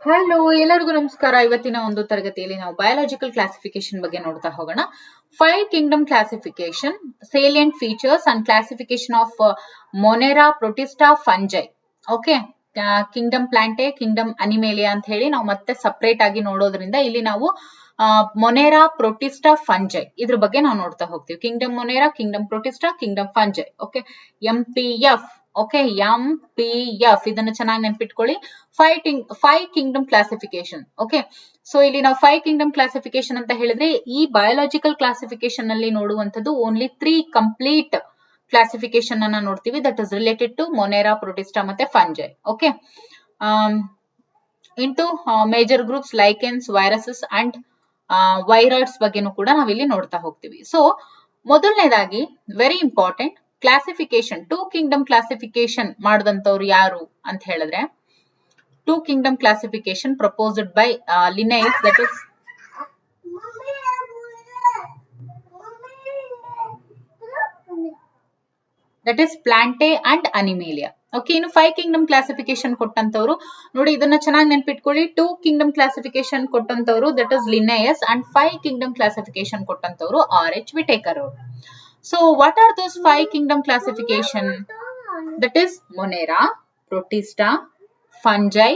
Hello, ಎಲ್ಲರಿಗೂ ನಮಸ್ಕಾರ. ಇವತ್ತಿನ ಒಂದು ತರಗತಿಯಲ್ಲಿ ನಾವು ಬಯಾಲಜಿಕಲ್ ಕ್ಲಾಸಿಫಿಕೇಶನ್ ಬಗ್ಗೆ ನೋಡ್ತಾ ಹೋಗೋಣ. 5 kingdom classification, salient features and classification of monera, protista, fungi. Okay, kingdom plantae, kingdom animalia ಅಂತ ಹೇಳಿ ನಾವು ಮತ್ತೆ ಸಪರೇಟ್ ಆಗಿ ನೋಡೋದ್ರಿಂದ ಇಲ್ಲಿ ನಾವು ಮೊನೆರಾ, ಪ್ರೊಟಿಸ್ಟಾ, ಫಂಜೈ ಇದ್ರ ಬಗ್ಗೆ ನಾವು ನೋಡ್ತಾ ಹೋಗ್ತೀವಿ. Kingdom monera, kingdom protista, kingdom fungi. Okay, MPF. Okay, MPF ಇದನ್ನ ಚೆನ್ನಾಗಿ ನೆನ್ಪಿಟ್ಕೊಳ್ಳಿ. 5 ಕಿಂಗ್ಡಮ್ ಕ್ಲಾಸಿಫಿಕೇಶನ್. ಓಕೆ, ಸೊ ಇಲ್ಲಿ ನಾವು 5 ಕಿಂಗ್ಡಮ್ ಕ್ಲಾಸಿಫಿಕೇಶನ್ ಅಂತ ಹೇಳಿದ್ರೆ ಈ ಬಯಾಲಜಿಕಲ್ ಕ್ಲಾಸಿಫಿಕೇಶನ್ ಅಲ್ಲಿ ನೋಡುವಂತದ್ದು ಓನ್ಲಿ 3 ಕಂಪ್ಲೀಟ್ ಕ್ಲಾಸಿಫಿಕೇಶನ್ ಅನ್ನ ನೋಡ್ತೀವಿ. That is related to monera, protista ಮತ್ತೆ fungi. Okay, into major groups lichens, viruses and viroids ಬಗ್ಗೆನೂ ಕೂಡ ನಾವಿಲ್ಲಿ ನೋಡ್ತಾ ಹೋಗ್ತೀವಿ. ಸೊ ಮೊದಲನೇದಾಗಿ very important classification, 2 kingdom classification ಮಾಡಿದಂತವ್ರು ಯಾರು ಅಂತ ಹೇಳಿದ್ರೆ 2 kingdom classification proposed by Linnaeus, that is plantae and animalia. Okay, ಇನ್ನು 5 ಕಿಂಗ್ಡಮ್ ಕ್ಲಾಸಿಫಿಕೇಶನ್ ಕೊಟ್ಟಂತವ್ರು ನೋಡಿ, ಇದನ್ನ ಚೆನ್ನಾಗಿ ನೆನ್ಪಿಟ್ಕೊಳ್ಳಿ. 2 ಕಿಂಗ್ಡಮ್ ಕ್ಲಾಸಿಫಿಕೇಶನ್ ಕೊಟ್ಟಂತವ್ರು that is Linnaeus and 5 kingdom classification ಕೊಟ್ಟಂತವ್ರು R.H. ವಿಟೇಕರ್ ಅವರು. So what are those 5 kingdom classification? That is Monera, Protista, Fungi,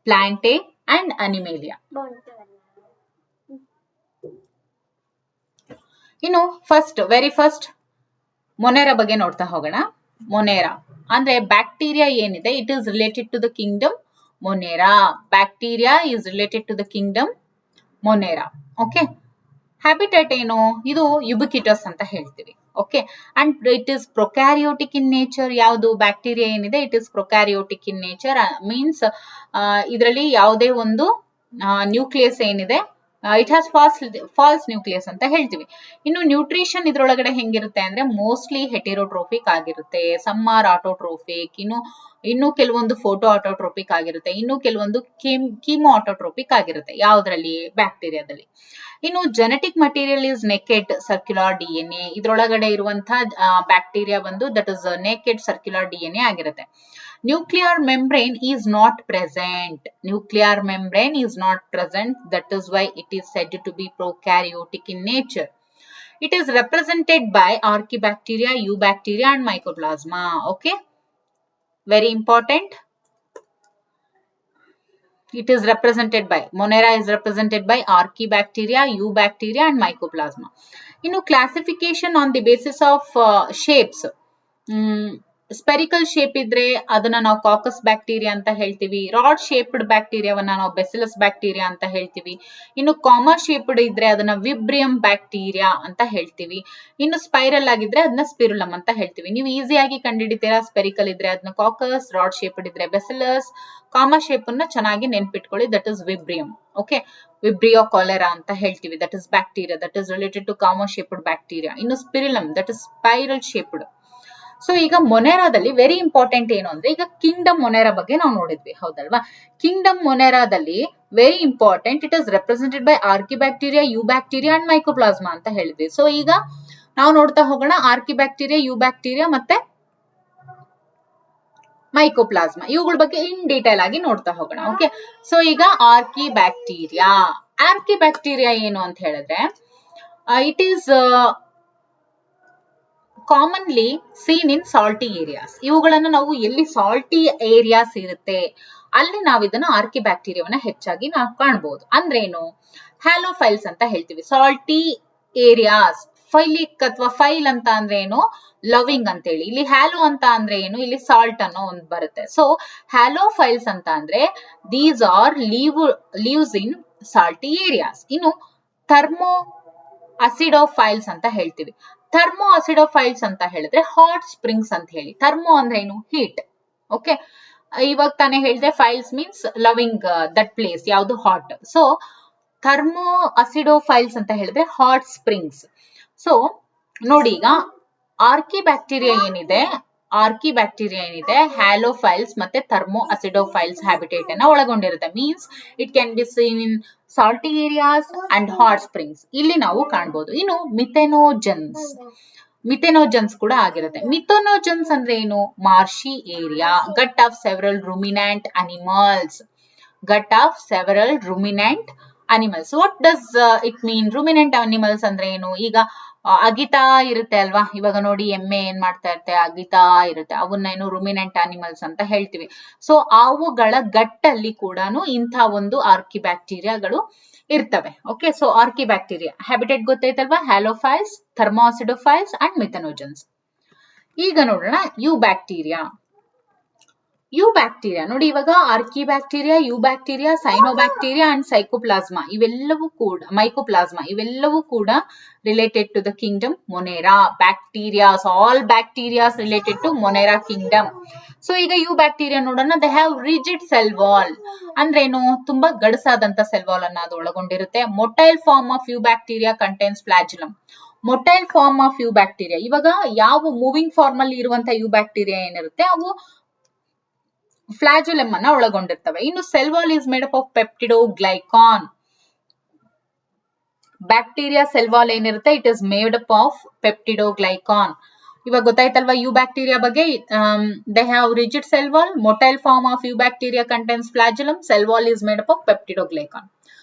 Plantae and Animalia. Very first Monera ಬಗ್ಗೆ ನೋಡ್ತಾ ಹೋಗೋಣ. Monera ಅಂದ್ರೆ ಬ್ಯಾಕ್ಟೀರಿಯಾ ಏನಿದೆ, it is related to the kingdom Monera. Bacteria is related to the kingdom Monera. Okay, habitat ಏನು, ಇದು ಯುಬಿಕ್ವಿಟಸ್ ಅಂತ ಹೇಳ್ತೀವಿ. Okay, and it is prokaryotic in nature. ಯಾವುದು ಬ್ಯಾಕ್ಟೀರಿಯಾ ಏನಿದೆ it is prokaryotic in nature, means ಇದರಲ್ಲಿ ಯಾವುದೇ ಒಂದು ನ್ಯೂಕ್ಲಿಯಸ್ ಏನಿದೆ ಇಟ್ ಹ್ಯಾಸ್ ಫಾಲ್ಸ್ ನ್ಯೂಕ್ಲಿಯಸ್ ಅಂತ ಹೇಳ್ತೀವಿ. ಇನ್ನು ನ್ಯೂಟ್ರಿಷನ್ ಇದ್ರೊಳಗಡೆ ಹೆಂಗಿರುತ್ತೆ ಅಂದ್ರೆ ಮೋಸ್ಟ್ಲಿ ಹೆಟೆರೋಟ್ರೋಫಿಕ್ ಆಗಿರುತ್ತೆ, ಸಮ್ ಆರ್ ಆಟೋಟ್ರೋಫಿಕ್, ಇನ್ನು ಕೆಲವೊಂದು ಫೋಟೋ ಆಟೋಟ್ರೋಪಿಕ್ ಆಗಿರುತ್ತೆ, ಇನ್ನು ಕೆಲವೊಂದು ಕೀಮೋ ಆಟೋಟ್ರೋಪಿಕ್ ಆಗಿರುತ್ತೆ. ಯಾವ್ದ್ರಲ್ಲಿ, ಬ್ಯಾಕ್ಟೀರಿಯಾದಲ್ಲಿ. ಇನ್ನು genetic material is naked circular DNA. ಇದ್ರೊಳಗಡೆ ಇರುವಂತಹ ಬ್ಯಾಕ್ಟೀರಿಯಾ ಬಂದು that is naked circular DNA ಆಗಿರುತ್ತೆ. Nuclear membrane is not present. Nuclear membrane is not present, that is why it is said to be prokaryotic in nature. It is represented by Archaebacteria, Eubacteria and Mycoplasma. Okay, very important. It is represented by Monera is represented by Archaebacteria, Eubacteria and Mycoplasma. Classification on the basis of shapes. Spherical shape ಇದ್ರೆ ಅದನ್ನ ನಾವು Cox bacteria ಅಂತ ಹೇಳ್ತೀವಿ. Rod shaped ಬ್ಯಾಕ್ಟೀರಿಯಾವನ್ನ ನಾವು bacillus bacteria ಅಂತ ಹೇಳ್ತೀವಿ. ಇನ್ನು comma shaped ಇದ್ರೆ ಅದನ್ನ ವಿಬ್ರಿಯಂ ಬ್ಯಾಕ್ಟೀರಿಯಾ ಅಂತ ಹೇಳ್ತೀವಿ. ಇನ್ನು ಸ್ಪೈರಲ್ ಆಗಿದ್ರೆ ಅದನ್ನ ಸ್ಪಿರುಲಮ್ ಅಂತ ಹೇಳ್ತೀವಿ. ನೀವು ಈಸಿಯಾಗಿ ಕಂಡುಹಿಡಿತೀರಾ. ಸ್ಪೆರಿಕಲ್ ಇದ್ರೆ ಅದನ್ನ ಕಾಕಸ್, ರಾಡ್ ಶೇಪ್ಡ್ ಇದ್ರೆ ಬೆಸಿಲಸ್, ಕಾಮಾ ಶೇಪ್ ಅನ್ನ ಚೆನ್ನಾಗಿ ನೆನ್ಪಿಟ್ಕೊಳ್ಳಿ, that is vibrium. Okay, vibrio cholera ಅಂತ ಹೇಳ್ತೀವಿ, that is bacteria that is related to comma shaped bacteria. ಇನ್ನು spirillum that is spiral shaped. So ಈಗ ಮೊನೆರಾದಲ್ಲಿ ವೆರಿ ಇಂಪಾರ್ಟೆಂಟ್ ಏನು ಅಂದ್ರೆ, ಈಗ ಕಿಂಗ್ಡಮ್ ಮೊನೆರಾ ಬಗ್ಗೆ ನಾವು ನೋಡಿದ್ವಿ, ಹೌದಲ್ವಾ? ಕಿಂಗ್ಡಮ್ ಮೊನೆರಾದಲ್ಲಿ very important, it is represented by archaebacteria, eubacteria and mycoplasma ಅಂತ ಹೇಳಿದ್ವಿ. ಸೊ ಈಗ ನಾವು ನೋಡ್ತಾ ಹೋಗೋಣ ಆರ್ಕಿಬ್ಯಾಕ್ಟೀರಿಯಾ, ಯುಬ್ಯಾಕ್ಟೀರಿಯಾ ಮತ್ತೆ ಮೈಕೋಪ್ಲಾಸ್ಮಾ ಇವುಗಳ ಬಗ್ಗೆ ಇನ್ ಡೀಟೇಲ್ ಆಗಿ ನೋಡ್ತಾ ಹೋಗೋಣ. ಓಕೆ, ಸೊ ಈಗ ಆರ್ಕಿಬ್ಯಾಕ್ಟೀರಿಯಾ ಏನು ಅಂತ ಹೇಳಿದ್ರೆ it is commonly seen in salty areas. ಇವುಗಳನ್ನು ನಾವು ಎಲ್ಲಿ ಸಾಲ್ಟಿ ಏರಿಯಾಸ್ ಇರುತ್ತೆ ಅಲ್ಲಿ ನಾವು ಇದನ್ನ ಆರ್ಕಿಬ್ಯಾಕ್ಟೀರಿಯಾವನ್ನ ಹೆಚ್ಚಾಗಿ ನಾವು ಕಾಣಬಹುದು. ಅಂದ್ರೇನು, ಹ್ಯಾಲೋಫೈಲ್ಸ್ ಅಂತ ಹೇಳ್ತೀವಿ. ಸಾಲ್ಟಿ ಏರಿಯಾಸ್, ಫೈಲಿಕ್ ಅಥವಾ ಫೈಲ್ ಅಂತ ಅಂದ್ರೆ ಏನು, ಲವಿಂಗ್ ಅಂತ ಹೇಳಿ. ಇಲ್ಲಿ ಹ್ಯಾಲೋ ಅಂತ ಅಂದ್ರೆ ಏನು, ಇಲ್ಲಿ ಸಾಲ್ಟ್ ಅನ್ನೋ ಒಂದು ಬರುತ್ತೆ. ಸೊ ಹ್ಯಾಲೋಫೈಲ್ಸ್ ಅಂತ ಅಂದ್ರೆ these are lives in salty areas. ಇನ್ನು ಥರ್ಮೋ ಅಸಿಡೋಫೈಲ್ಸ್ ಅಂತ ಹೇಳ್ತೀವಿ. ಥರ್ಮೋ ಅಸಿಡೋಫೈಲ್ಸ್ ಅಂತ ಹೇಳಿದ್ರೆ ಹಾಟ್ ಸ್ಪ್ರಿಂಗ್ಸ್ ಅಂತ ಹೇಳಿ. ಥರ್ಮೋ ಅಂದ್ರೆ ಏನು, ಹೀಟ್. ಓಕೆ, ಇವಾಗ ತಾನೇ ಹೇಳಿದೆ files means loving that place, ಯಾವುದು ಹಾಟ್. ಸೊ ಥರ್ಮೋ ಅಸಿಡೋಫೈಲ್ಸ್ ಅಂತ ಹೇಳಿದ್ರೆ ಹಾಟ್ ಸ್ಪ್ರಿಂಗ್ಸ್. ಸೊ ನೋಡಿ, ಈಗ ಆರ್ಕಿಬ್ಯಾಕ್ಟೀರಿಯಾ ಏನಿದೆ ಹ್ಯಾಲೋಫೈಲ್ಸ್ ಮತ್ತೆ ಥರ್ಮೋ ಅಸಿಡೋಫೈಲ್ಸ್ ಹ್ಯಾಬಿಟೇಟ್ ಅನ್ನ ಒಳಗೊಂಡಿರುತ್ತೆ. Means it can be seen in salty areas and hot springs, ಇಲ್ಲಿ ನಾವು ಕಾಣಬಹುದು. ಇನ್ನು ಮಿಥೆನೋಜನ್ಸ್ ಕೂಡ ಆಗಿರುತ್ತೆ. ಮಿಥೆನೋಜನ್ಸ್ ಅಂದ್ರೆ ಏನು, marshy area, gut of several ruminant animals. gut of several ruminant animals. What does it mean? Ruminant animals ಅಂದ್ರೆ ಏನು? ಈಗ ಅಗಿತಾ ಇರುತ್ತೆ ಅಲ್ವಾ, ಇವಾಗ ನೋಡಿ ಎಮ್ಮೆ ಏನ್ ಮಾಡ್ತಾ ಇರುತ್ತೆ, ಅಗಿತಾ ಇರುತ್ತೆ, ಅವನ್ನ ಏನು ruminant animals ಅಂತ ಹೇಳ್ತೀವಿ. ಸೊ ಅವುಗಳ ಗಟ್ಟಲ್ಲಿ ಕೂಡ ಇಂಥ ಒಂದು ಆರ್ಕಿಬ್ಯಾಕ್ಟೀರಿಯಾಗಳು ಇರ್ತವೆ. ಓಕೆ, ಸೊ ಆರ್ಕಿಬ್ಯಾಕ್ಟೀರಿಯಾ ಹ್ಯಾಬಿಟೇಟ್ ಗೊತ್ತೈತಲ್ವಾ, ಹ್ಯಾಲೋಫೈಲ್ಸ್, ಥರ್ಮೋಸಿಡೋಫೈಲ್ಸ್ ಅಂಡ್ ಮಿಥನೋಜನ್ಸ್. ಈಗ ನೋಡೋಣ ಯುಬ್ಯಾಕ್ಟೀರಿಯಾ. ಯುಬ್ಯಾಕ್ಟೀರಿಯಾ ನೋಡಿ, ಇವಾಗ ಆರ್ಕಿಬ್ಯಾಕ್ಟೀರಿಯಾ, ಯುಬ್ಯಾಕ್ಟೀರಿಯಾ, ಸೈನೋಬ್ಯಾಕ್ಟೀರಿಯಾ ಅಂಡ್ ಸೈಕೋಪ್ಲಾಸ್ಮಾ ಇವೆಲ್ಲವೂ ಕೂಡ, ಮೈಕೋಪ್ಲಾಸ್ಮಾ ಇವೆಲ್ಲವೂ ಕೂಡ related to the kingdom monera. Bacterias, all bacterias related to monera kingdom. So ಈಗ ಯುಬ್ಯಾಕ್ಟೀರಿಯಾ ನೋಡೋಣ. They have rigid cell wall ಅಂದ್ರೇನು? ತುಂಬಾ ಗಡಸಾದಂತ ಸೆಲ್ ವಾಲ್ ಅನ್ನ ಅದು ಒಳಗೊಂಡಿರುತ್ತೆ. Motile form of eubacteria contains flagellum. Motile form of eubacteria, ಇವಾಗ ಯಾವ ಮೂವಿಂಗ್ ಫಾರ್ಮ್ ಅಲ್ಲಿ ಇರುವಂತ ಯುಬ್ಯಾಕ್ಟೀರಿಯಾ ಏನಿರುತ್ತೆ ಅವು ಫ್ಲಾಜುಲಮ್ ಅನ್ನ ಒಳಗೊಂಡಿರ್ತವೆ. ಇನ್ನು cell wall is made up of peptidoglycan. Bacteria cell wall ಏನಿರುತ್ತೆ, it is made up of peptidoglycan. ಇವಾಗ ಗೊತ್ತಾಯ್ತಲ್ವಾ ಯು ಬ್ಯಾಕ್ಟೀರಿಯಾ ಬಗ್ಗೆ. They have rigid cell wall, motile form of eubacteria contains flagellum, cell wall is made up of peptidoglycan.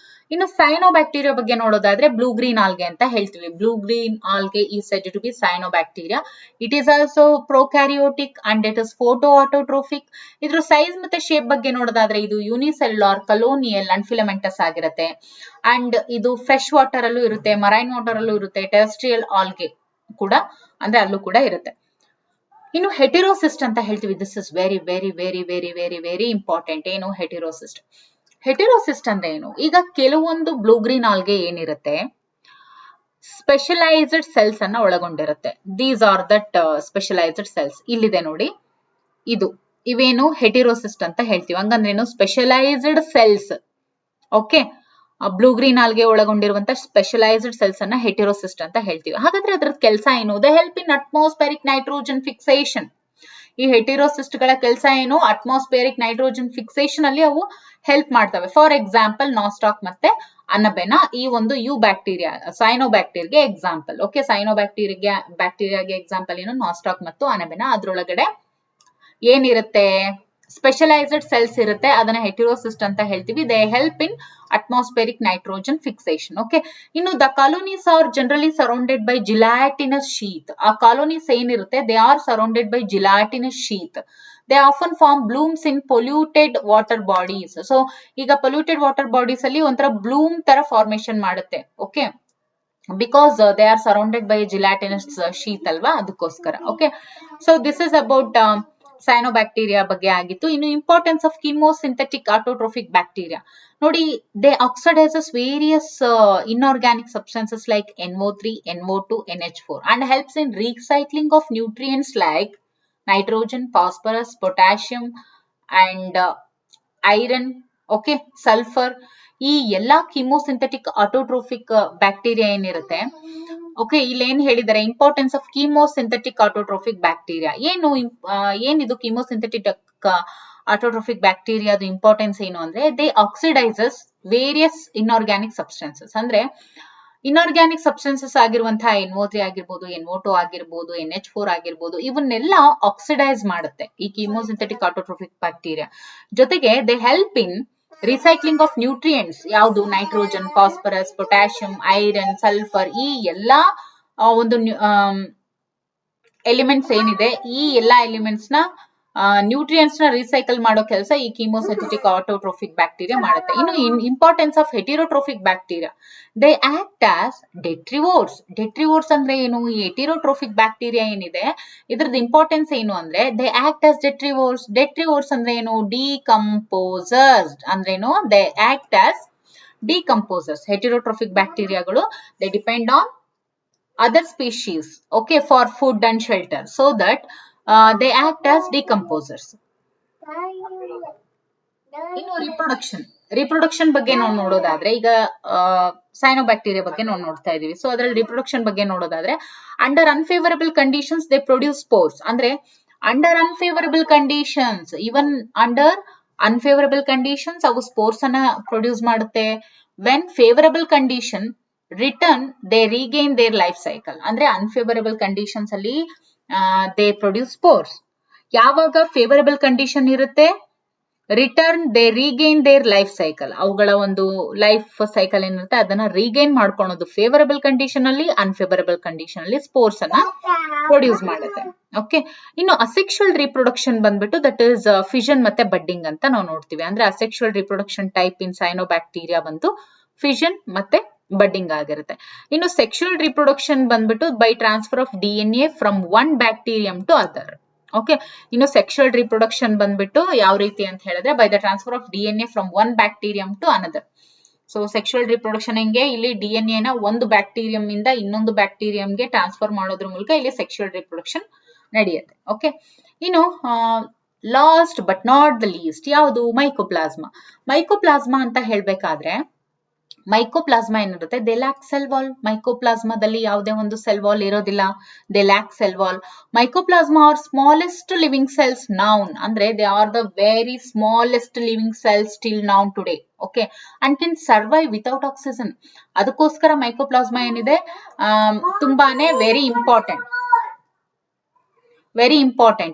ಇನ್ನು cyanobacteria ಬಗ್ಗೆ ನೋಡೋದಾದ್ರೆ blue green algae ಅಂತ ಹೇಳ್ತೀವಿ. Blue green algae is said to be cyanobacteria. It is also prokaryotic and it is photo autotrophic. ಇದ್ರ size ಮತ್ತೆ shape ಬಗ್ಗೆ ನೋಡೋದಾದ್ರೆ ಇದು ಯೂನಿಸೆಲ್ಯುಲಾರ್, ಕಲೋನಿಯಲ್ ಅಂಡ್ ಫಿಲಮೆಂಟಸ್ ಆಗಿರುತ್ತೆ. ಅಂಡ್ ಇದು ಫ್ರೆಶ್ ವಾಟರ್ ಅಲ್ಲೂ ಇರುತ್ತೆ, ಮರೈನ್ ವಾಟರ್ ಅಲ್ಲೂ ಇರುತ್ತೆ, ಟೆರೆಸ್ಟ್ರಿಯಲ್ ಆಲ್ಗೆ ಕೂಡ ಅಂದ್ರೆ ಅಲ್ಲೂ ಕೂಡ ಇರುತ್ತೆ. ಇನ್ನು ಹೆಟಿರೋಸಿಸ್ಟ್ ಅಂತ ಹೇಳ್ತೀವಿ. This is very very very very very very important. ಏನು ಹೆಟಿರೋಸಿಸ್ಟ್? ಹೆಟಿರೋಸಿಸ್ಟ್ ಅಂದ್ರೆ ಏನು? ಈಗ ಕೆಲವೊಂದು ಬ್ಲೂ ಗ್ರೀನ್ ಆಲ್ಗೆ ಏನಿರುತ್ತೆ, ಸ್ಪೆಷಲೈಸ್ಡ್ ಸೆಲ್ಸ್ ಅನ್ನ ಒಳಗೊಂಡಿರುತ್ತೆ. These are that specialised cells. ಇಲ್ಲಿದೆ ನೋಡಿ, ಇವೇನು ಹೆಟಿರೋಸಿಸ್ಟ್ ಅಂತ ಹೇಳ್ತೀವಿ. ಹಂಗಂದ್ರೇನು? Specialised cells. Okay, blue green algae ಒಳಗೊಂಡಿರುವಂತ ಸ್ಪೆಷಲೈಸ್ಡ್ ಸೆಲ್ಸ್ ಅನ್ನ ಹೆಟಿರೋಸಿಸ್ಟ್ ಅಂತ ಹೇಳ್ತೀವಿ. ಹಾಗಾದ್ರೆ ಅದ್ರದ್ದು ಕೆಲಸ ಏನು? They help in atmospheric nitrogen fixation. ಈ ಹೆಟಿರೋಸಿಸ್ಟ್ ಗಳ ಕೆಲಸ ಏನು? ಅಟ್ಮಾಸ್ಫಿಯರಿಕ್ ನೈಟ್ರೋಜನ್ ಫಿಕ್ಸೇಷನ್ ಅಲ್ಲಿ ಅವು ಹೆಲ್ಪ್ ಮಾಡ್ತವೆ. ಫಾರ್ ಎಕ್ಸಾಂಪಲ್ ನಾಸ್ಟಾಕ್ ಮತ್ತೆ ಅನಬೆನಾ ಈ ಒಂದು ಯು ಬ್ಯಾಕ್ಟೀರಿಯಾ, ಸೈನೋಬ್ಯಾಕ್ಟೀರಿಯಾಗೆ ಎಕ್ಸಾಂಪಲ್. ಓಕೆ, ಬ್ಯಾಕ್ಟೀರಿಯಾಗೆ ಎಕ್ಸಾಂಪಲ್ ಏನು? ನಾಸ್ಟಾಕ್ ಮತ್ತು ಅನಬೆನಾ. ಅದ್ರೊಳಗಡೆ ಏನಿರುತ್ತೆ? ಸ್ಪೆಷಲೈಸ್ಡ್ ಸೆಲ್ಸ್ ಇರುತ್ತೆ, ಅದನ್ನ ಹೆಟಿರೋಸಿಸ್ಟ್ ಅಂತ ಹೇಳ್ತೀವಿ. They help in atmospheric nitrogen fixation. Okay, ಇನ್ನು the colonies are generally surrounded by gelatinous sheath. ಆ ಕಾಲೋನೀಸ್ ಏನಿರುತ್ತೆ, they are surrounded by gelatinous sheath. They often form blooms in polluted water bodies. So ಈಗ polluted water bodies ಅಲ್ಲಿ ಒಂಥರ bloom ತರ formation ಮಾಡುತ್ತೆ. Okay, because they are surrounded by gelatinous sheath ಅಲ್ವಾ, ಅದಕ್ಕೋಸ್ಕರ. Okay, so this is about cyanobacteria ಬಗ್ಗೆ ಆಗಿತ್ತು. ಇನ್ನು ಇಂಪಾರ್ಟೆನ್ಸ್ ಆಫ್ ಕಿಮೋಸಿಂಥೆಟಿಕ್ ಆಟೋಟ್ರೋಫಿಕ್ ಬ್ಯಾಕ್ಟೀರಿಯಾ ನೋಡಿ. They oxidises various inorganic substances like NO3, NO2, NH4 and helps in recycling of nutrients like nitrogen, phosphorus, potassium and iron. Okay, sulfur. ಈ ಎಲ್ಲಾ ಕಿಮೋಸಿಂಥೆಟಿಕ್ autotrophic bacteria ಏನಿರುತ್ತೆ, okay, ಇಲ್ಲಿ ಏನ್ ಹೇಳಿದ್ದಾರೆ? ಇಂಪಾರ್ಟೆನ್ಸ್ ಆಫ್ ಕಿಮೋಸಿಂಥೆಟಿಕ್ ಆಟೋಟ್ರೋಫಿಕ್ ಬ್ಯಾಕ್ಟೀರಿಯಾ ಏನಿದು ಕಿಮೋಸಿಂಥೆಟಿಕ್ autotrophic ಬ್ಯಾಕ್ಟೀರಿಯಾದ importance ಏನು ಅಂದ್ರೆ, they oxidises various inorganic substances. ಅಂದ್ರೆ ಇನ್ಆರ್ಗ್ಯಾನಿಕ್ ಸಬ್ಸ್ಟೆನ್ಸಸ್ ಆಗಿರುವಂತಹ NO3 ಆಗಿರ್ಬೋದು, NO2 ಆಗಿರ್ಬೋದು, NH4 ಆಗಿರ್ಬೋದು, ಇವನ್ನೆಲ್ಲ ಆಕ್ಸಿಡೈಸ್ ಮಾಡುತ್ತೆ ಈ ಕಿಮೋಸಿಂಥೆಟಿಕ್ ಆಟೋಟ್ರೋಫಿಕ್ ಬ್ಯಾಕ್ಟೀರಿಯಾ. ಜೊತೆಗೆ they help in recycling of nutrients. ಯಾವುದು? Nitrogen, phosphorus, potassium, iron, sulphur, ಈ ಎಲ್ಲಾ ಒಂದು ಎಲಿಮೆಂಟ್ಸ್ ಏನಿದೆ, ಈ ಎಲ್ಲಾ ಎಲಿಮೆಂಟ್ಸ್ ನ ನ್ಯೂಟ್ರಿಯೆಂಟ್ಸ್ ನ ರೀಸೈಕಲ್ ಮಾಡೋ ಕೆಲಸ ಈ ಕಿಮೋಸಿಂಥೆಟಿಕ್ ಆಟೋಟ್ರೋಫಿಕ್ ಬ್ಯಾಕ್ಟೀರಿಯಾ ಮಾಡುತ್ತೆ. ಇನ್ನು importance of heterotrophic bacteria, they act as detritivores. Detritivores ಅಂದ್ರೆ ಏನು? ಈ ಹೆಟಿರೋಟ್ರೋಫಿಕ್ ಬ್ಯಾಕ್ಟೀರಿಯಾ ಏನಿದೆ ಇದ್ರದ್ದು ಇಂಪಾರ್ಟೆನ್ಸ್ ಏನು ಅಂದ್ರೆ, they act as detritivores. Detritivores ಅಂದ್ರೆ ಏನು? ಡಿಕಂಪೋಸರ್ಸ್ ಅಂದ್ರೇನು? They act as decomposers. Heterotrophic ಬ್ಯಾಕ್ಟೀರಿಯಾಗಳು they depend on other species, okay, for food and shelter, so that they act as decomposers. ಇನ್ನು ರಿಪ್ರೊಡಕ್ಷನ್ ಬಗ್ಗೆ ನಾವು ನೋಡೋದಾದ್ರೆ, ಈಗ ಸೈನೋಬ್ಯಾಕ್ಟೀರಿಯಾ ಬಗ್ಗೆ ನಾವು ನೋಡ್ತಾ ಇದೀವಿ. ಸೊ ಅದರಲ್ಲಿ ರಿಪ್ರೊಡಕ್ಷನ್ ಬಗ್ಗೆ ನೋಡೋದಾದ್ರೆ, under unfavourable conditions they produce spores. ಅಂದ್ರೆ ಅಂಡರ್ ಅನ್ಫೇವರಬಲ್ ಕಂಡೀಷನ್ಸ್, ಇವನ್ ಅಂಡರ್ ಅನ್ಫೇವರಬಲ್ ಕಂಡೀಷನ್ಸ್ ಅವು ಸ್ಪೋರ್ಸ್ ಅನ್ನ ಪ್ರೊಡ್ಯೂಸ್ ಮಾಡುತ್ತೆ. When favourable condition return they regain their life cycle. ಅಂದ್ರೆ ಅನ್ಫೇವರಬಲ್ ಕಂಡೀಷನ್ಸ್ ಅಲ್ಲಿ ದೇ ಪ್ರೊಡ್ಯೂಸ್ ಸ್ಪೋರ್ಸ್. ಯಾವಾಗ ಫೇವರಬಲ್ ಕಂಡೀಷನ್ ಇರುತ್ತೆ, return they regain their life cycle, ಅವುಗಳ ಒಂದು ಲೈಫ್ ಸೈಕಲ್ ಏನಿರುತ್ತೆ ಅದನ್ನ ರೀಗೇನ್ ಮಾಡ್ಕೊಳೋದು ಫೇವರಬಲ್ ಕಂಡೀಷನ್ ಅಲ್ಲಿ, ಅನ್ಫೇವರಬಲ್ ಕಂಡೀಷನ್ ಅಲ್ಲಿ ಸ್ಪೋರ್ಸ್ ಅನ್ನ ಪ್ರೊಡ್ಯೂಸ್ ಮಾಡುತ್ತೆ. ಓಕೆ, ಇನ್ನು ಅಸೆಕ್ಷುವಲ್ ರಿಪ್ರೊಡಕ್ಷನ್ ಬಂದ್ಬಿಟ್ಟು ದಟ್ ಇಸ್ ಫಿಷನ್ ಮತ್ತೆ ಬಡ್ಡಿಂಗ್ ಅಂತ ನಾವು ನೋಡ್ತೀವಿ. ಅಂದ್ರೆ asexual reproduction type in cyanobacteria ಬಂದು ಫಿಷನ್ ಮತ್ತೆ ಬಡ್ಡಿಂಗ್ ಆಗಿರುತ್ತೆ. ಇನ್ನು ಸೆಕ್ಷುವಲ್ ರಿಪ್ರೊಡಕ್ಷನ್ ಬಂದ್ಬಿಟ್ಟು by transfer of DNA from one bacterium to other. Okay, ಇನ್ನು ಸೆಕ್ಷುವಲ್ ರಿಪ್ರೊಡಕ್ಷನ್ ಬಂದ್ಬಿಟ್ಟು ಯಾವ ರೀತಿ ಅಂತ ಹೇಳಿದ್ರೆ by the transfer of DNA from one bacterium to another. So sexual reproduction ಹೆಂಗೆ, ಇಲ್ಲಿ DNA ನ ಒಂದು ಬ್ಯಾಕ್ಟೀರಿಯಂ ಇಂದ ಇನ್ನೊಂದು ಬ್ಯಾಕ್ಟೀರಿಯಂಗೆ ಟ್ರಾನ್ಸ್ಫರ್ ಮಾಡೋದ್ರ ಮೂಲಕ ಇಲ್ಲಿ ಸೆಕ್ಷುವಲ್ ರಿಪ್ರೊಡಕ್ಷನ್ ನಡೆಯುತ್ತೆ. ಓಕೆ, ಇನ್ನು last but not the least ಯಾವುದು, ಮೈಕೋಪ್ಲಾಸ್ಮಾ. ಮೈಕೋಪ್ಲಾಸ್ಮಾ ಅಂತ ಹೇಳ್ಬೇಕಾದ್ರೆ ಮೈಕೋಪ್ಲಾಸ್ಮಾ ಏನಿರುತ್ತೆ ದೇ ಲ್ಯಾಕ್ ಸೆಲ್ ವಾಲ್. ಮೈಕೋಪ್ಲಾಸ್ಮಾದಲ್ಲಿ ಯಾವುದೇ ಒಂದು ಸೆಲ್ ವಾಲ್ ಇರೋದಿಲ್ಲ, they lack cell wall. Mycoplasma are smallest living cells known, ಅಂದ್ರೆ they are the very smallest living cells till known today. Okay, and can survive without oxygen. ಅದಕ್ಕೋಸ್ಕರ mycoplasma ಏನಿದೆ ತುಂಬಾನೇ very important.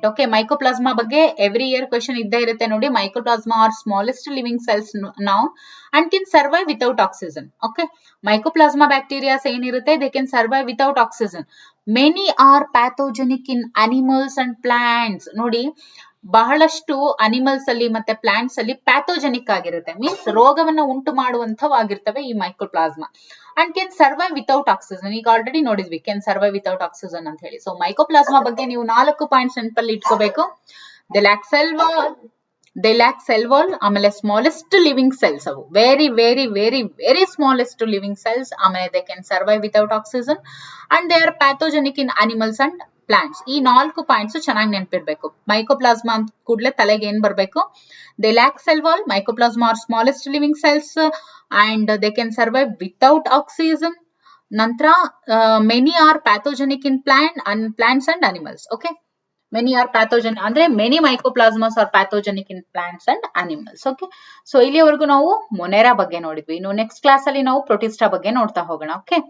Okay, mycoplasma ಬಗ್ಗೆ every year question ಇದ್ದೇ ಇರುತ್ತೆ ನೋಡಿ. Mycoplasma are smallest living cells now and can survive without oxygen. Okay, mycoplasma bacterias ಏನಿರುತ್ತೆ they can survive without oxygen. Many are pathogenic in animals and plants. ನೋಡಿ, ಬಹಳಷ್ಟು animals ಅಲ್ಲಿ ಮತ್ತೆ plants ಅಲ್ಲಿ pathogenic ಆಗಿರುತ್ತೆ, ಮೀನ್ಸ್ ರೋಗವನ್ನ ಉಂಟು ಮಾಡುವಂತವಾಗಿರ್ತವೆ ಈ mycoplasma. And can survive without oxygen. ಈಗ ಆಲ್ರೆಡಿ ನೋಡಿದ್ವಿ ಕ್ಯಾನ್ ಸರ್ವೈವ್ ವಿತೌಟ್ ಆಕ್ಸಿಜನ್ ಅಂತ ಹೇಳಿ. ಸೊ ಮೈಕೋಪ್ಲಾಸ್ಮಾ ಬಗ್ಗೆ ನೀವು 4 ಪಾಯಿಂಟ್ಸ್ ನೆನಪಲ್ಲಿ ಇಟ್ಕೋಬೇಕು. ದೇ ಲ್ಯಾಕ್ ಸೆಲ್ ವಾಲ್, ಆಮೇಲೆ ಸ್ಮಾಲೆಸ್ಟ್ ಲಿವಿಂಗ್ ಸೆಲ್ಸ್, ಅವು very very very very smallest living cells. ಆಮೇಲೆ they can survive without oxygen and they are pathogenic in animals and plants. ಈ 4 ಪಾಯಿಂಟ್ಸ್ ಚೆನ್ನಾಗಿ ನೆನಪಿರ್ಬೇಕು. Mycoplasma ಅಂತ ಕೂಡಲೇ ತಲೆಗೆ ಏನ್ ಬರಬೇಕು, they lack cell wall, mycoplasma are smallest living cells and they can survive without oxygen. ನಂತರ many are pathogenic in plants and animals. Okay, many are pathogen ಅಂದ್ರೆ many mycoplasmas are pathogenic in plants and animals. Okay, so ಇಲ್ಲಿವರೆಗೂ ನಾವು ಮೊನೆರಾ ಬಗ್ಗೆ ನೋಡಿದ್ವಿ. ಇನ್ನು next class ಅಲ್ಲಿ ನಾವು Protista ಬಗ್ಗೆ ನೋಡ್ತಾ ಹೋಗೋಣ. ಓಕೆ,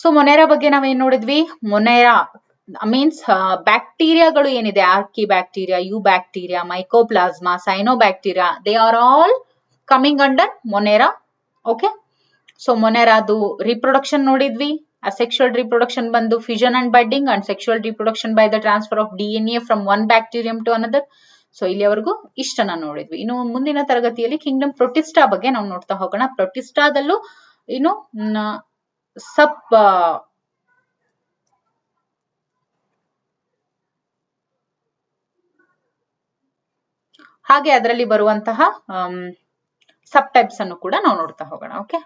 ಸೊ ಮೊನೆರಾ ಬಗ್ಗೆ ನಾವೇನ್ ನೋಡಿದ್ವಿ, ಮೊನೆರಾ ಮೀನ್ಸ್ ಬ್ಯಾಕ್ಟೀರಿಯಾಗಳು ಏನಿದೆ, archaebacteria, eubacteria, mycoplasma, cyanobacteria, they are all coming under monera. Okay, so ಮೊನೆರಾದು ರಿಪ್ರೊಡಕ್ಷನ್ ನೋಡಿದ್ವಿ. ಅಸೆಕ್ಷುವಲ್ ರಿಪ್ರೊಡಕ್ಷನ್ ಬಂದು fission and budding, and sexual reproduction by the transfer of DNA from one bacterium to another. So ಇಲ್ಲಿವರೆಗೂ ಇಷ್ಟನ್ನ ನೋಡಿದ್ವಿ. ಇನ್ನು ಮುಂದಿನ ತರಗತಿಯಲ್ಲಿ Kingdom Protista ಬಗ್ಗೆ ನಾವು ನೋಡ್ತಾ ಹೋಗೋಣ. ಪ್ರೊಟಿಸ್ಟಾದಲ್ಲೂ ಇನ್ನು ಹಾಗೆ ಅದರಲ್ಲಿ ಬರುವಂತಹ ಸಬ್ ಟೈಪ್ಸ್ ಅನ್ನು ಕೂಡ ನಾವು ನೋಡ್ತಾ ಹೋಗೋಣ. ಓಕೆ.